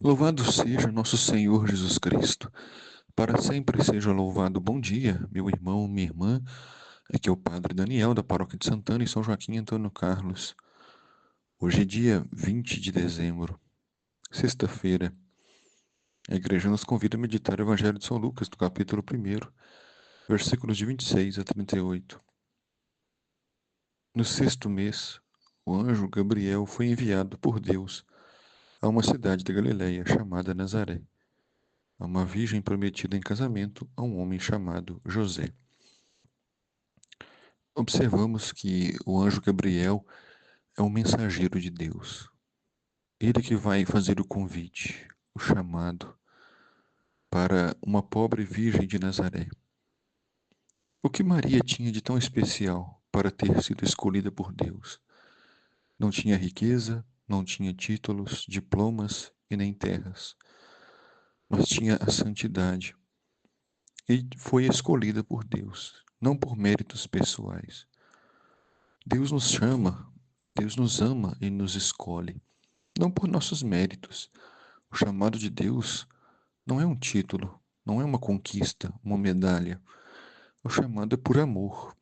Louvado seja nosso Senhor Jesus Cristo. Para sempre seja louvado. Bom dia, meu irmão, minha irmã. Aqui é o Padre Daniel, da Paróquia de Santana, em São Joaquim Antônio Carlos. Hoje é dia 20 de dezembro, sexta-feira. A igreja nos convida a meditar o Evangelho de São Lucas, do capítulo 1, versículos de 26 a 38. No sexto mês, o anjo Gabriel foi enviado por Deus a uma cidade da Galiléia chamada Nazaré, a uma virgem prometida em casamento a um homem chamado José. Observamos que o anjo Gabriel é um mensageiro de Deus. Ele que vai fazer o convite, o chamado para uma pobre virgem de Nazaré. O que Maria tinha de tão especial para ter sido escolhida por Deus? Não tinha riqueza, não tinha títulos, diplomas e nem terras, mas tinha a santidade. E foi escolhida por Deus, não por méritos pessoais. Deus nos chama, Deus nos ama e nos escolhe, não por nossos méritos. O chamado de Deus não é um título, não é uma conquista, uma medalha. O chamado é por amor.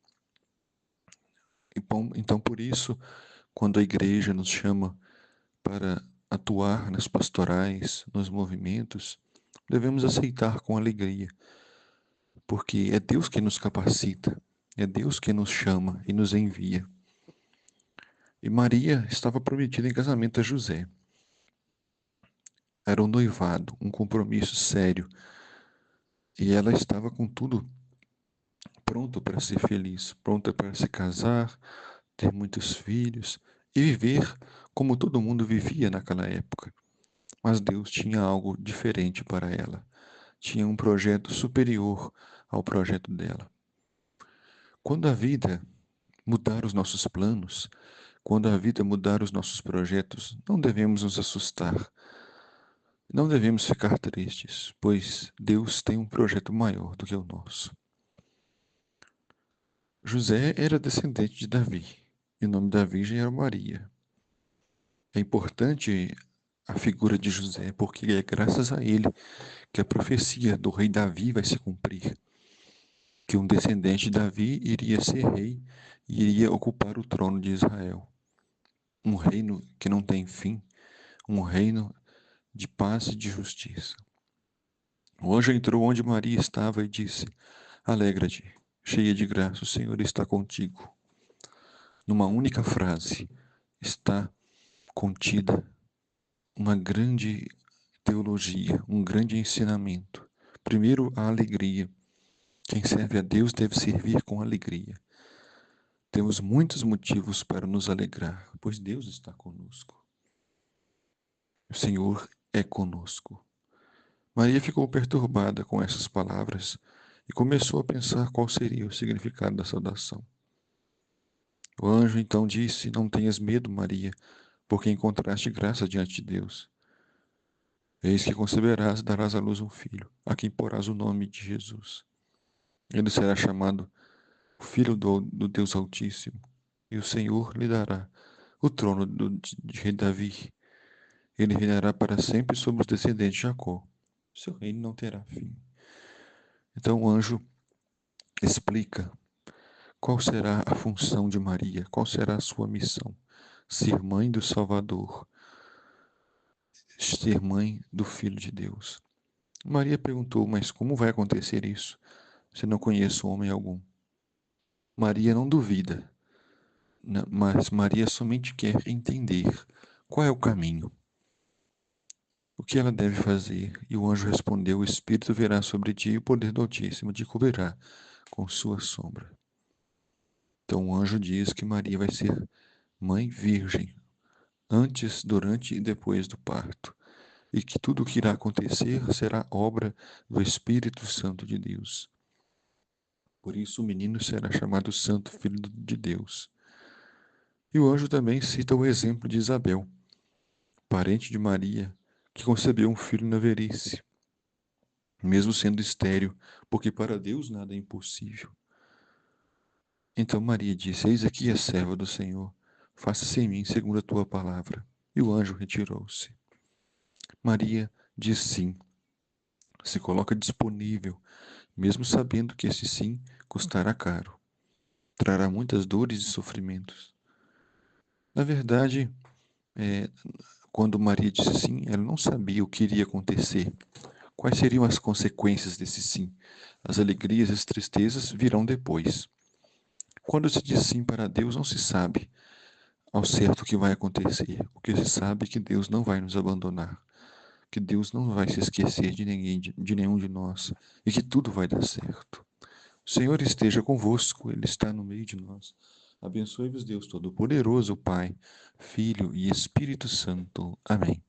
Então, por isso, quando a igreja nos chama para atuar nas pastorais, nos movimentos, devemos aceitar com alegria, porque é Deus que nos capacita, é Deus que nos chama e nos envia. E Maria estava prometida em casamento a José. Era um noivado, um compromisso sério, e ela estava com tudo pronto para ser feliz, pronta para se casar, ter muitos filhos e viver como todo mundo vivia naquela época. Mas Deus tinha algo diferente para ela. Tinha um projeto superior ao projeto dela. Quando a vida mudar os nossos planos, quando a vida mudar os nossos projetos, não devemos nos assustar. Não devemos ficar tristes, pois Deus tem um projeto maior do que o nosso. José era descendente de Davi, e o nome da virgem era Maria. É importante a figura de José, porque é graças a ele que a profecia do rei Davi vai se cumprir, que um descendente de Davi iria ser rei e iria ocupar o trono de Israel. Um reino que não tem fim, um reino de paz e de justiça. O anjo entrou onde Maria estava e disse: Alegra-te, cheia de graça, o Senhor está contigo. Numa única frase está contida uma grande teologia, um grande ensinamento. Primeiro, a alegria. Quem serve a Deus deve servir com alegria. Temos muitos motivos para nos alegrar, pois Deus está conosco. O Senhor é conosco. Maria ficou perturbada com essas palavras e começou a pensar qual seria o significado da saudação. O anjo então disse: Não tenhas medo, Maria, porque encontraste graça diante de Deus. Eis que conceberás e darás à luz um filho, a quem porás o nome de Jesus. Ele será chamado o Filho do Deus Altíssimo, e o Senhor lhe dará o trono de rei Davi. Ele reinará para sempre sobre os descendentes de Jacó. Seu reino não terá fim. Então o anjo explica qual será a função de Maria, qual será a sua missão. Ser mãe do Salvador, ser mãe do Filho de Deus. Maria perguntou: Mas como vai acontecer isso, se não conheço homem algum? Maria não duvida, mas Maria somente quer entender qual é o caminho, o que ela deve fazer. E o anjo respondeu: O Espírito virá sobre ti e o poder do Altíssimo te cobrirá com sua sombra. Então o anjo diz que Maria vai ser mãe virgem, antes, durante e depois do parto, e que tudo o que irá acontecer será obra do Espírito Santo de Deus. Por isso o menino será chamado Santo Filho de Deus. E o anjo também cita o exemplo de Isabel, parente de Maria, que concebeu um filho na velhice, mesmo sendo estéril, porque para Deus nada é impossível. Então Maria disse: Eis aqui a serva do Senhor, faça-se em mim segundo a tua palavra. E o anjo retirou-se. Maria diz sim, se coloca disponível, mesmo sabendo que esse sim custará caro, trará muitas dores e sofrimentos. Na verdade, é, quando Maria disse sim, ela não sabia o que iria acontecer, quais seriam as consequências desse sim. As alegrias e as tristezas virão depois. Quando se diz sim para Deus, não se sabe ao certo o que vai acontecer. O que se sabe é que Deus não vai nos abandonar, que Deus não vai se esquecer de ninguém, de nenhum de nós, e que tudo vai dar certo. O Senhor esteja convosco, Ele está no meio de nós. Abençoe-vos, Deus Todo-Poderoso, Pai, Filho e Espírito Santo. Amém.